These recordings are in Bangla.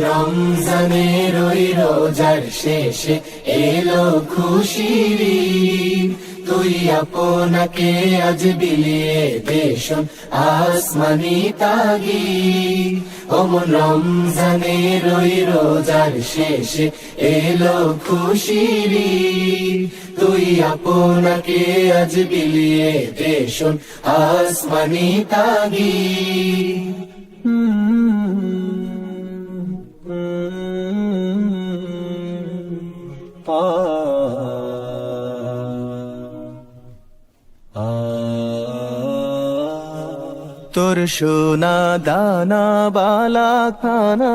রমজানের ওই রোজার শেষে এলো খুশির ঈদ, তুই আপনাকে আজ বিলিয়ে দেশন আসমানি তাগিদ। ওমন রমজানের ওই রোজার শেষে এলো খুশির ঈদ, তুই আপনাকে আজ বিলিয়ে দেশন আসমানি তাগিদ। তোর সোনা দানা বালা খানা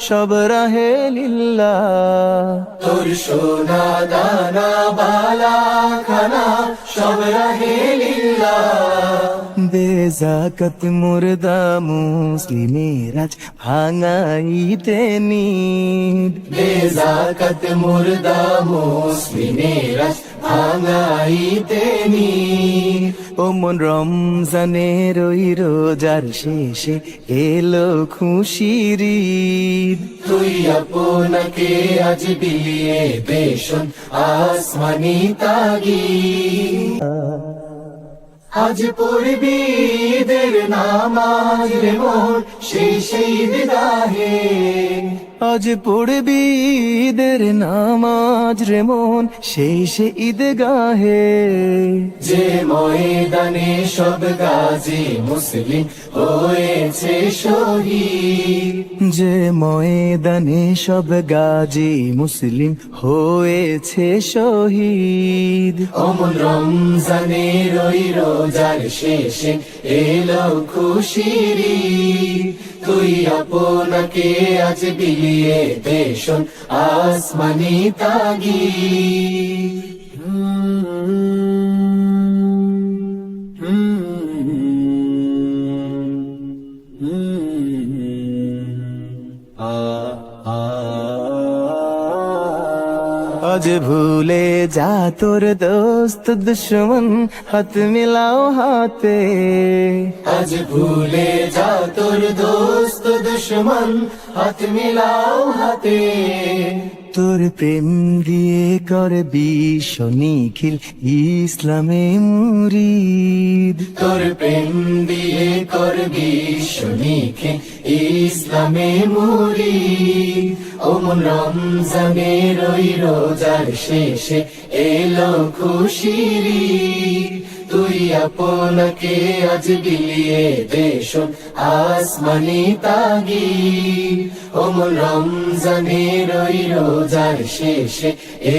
সব রাহে লিল্লাহ, তোর সোনা দানা বালা খানা সব রাহে লিল্লাহ। দে যাকাত মুর্দা মুসলিমের আজ ভাঙাইতে নিদ, দে যাকাত মুর্দা মুসলিমের আজ ভাঙাইতে নিদ। ওমন রমজানের ওই রোজার শেষে এলো খুশির ঈদ, তুই আপনাকে আজ বিলিয়ে দেশন আসমানি তাগিদ। আজ পড়বি ঈদের নামাজ রে মন সেই ঈদগাহে, আজ পড়বি ঈদের নামাজ রে মন সেই ঈদগাহে। যে ময়দানে সব গাজী মুসলিম হয়েছে শহীদ, যে ময়দানে সব গাজী মুসলিম হয়েছে শহীদ। ওমন রমজানের ওই রোজার শেষে এলো খুশির ঈদ, তুই আপনাকে আজ বিলিয়ে দেশন আসমানি তাগিদ। আজ ভুলে যা তোর দোস্ত দুশ্মন হাত মিলাও হাতে, আজ ভুলে যা তোর দোস্ত দুশ্মন হাত মিলাও হাতে। তোর প্রেম দিয়ে কর বিশ্ব নিখিল ইসলামে মুরিদ, তোর প্রেম দিয়ে কর বিশ্ব নিখিল ইসলামে মুরিদ। ওমন রমজানের ওই রোজার শেষে এলো খুশির ঈদ, তুই আপনাকে আজ বিলিয়ে দেশন আসমানি তাগিদ। ওমন রমজানের ওই রোজার শেষে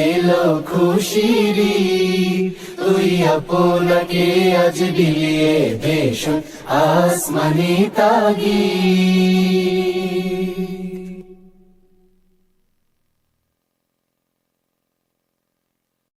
এলো খুশির ঈদ, তুই আপনাকে আজ বিলিয়ে দেশন আসমানি তাগিদ।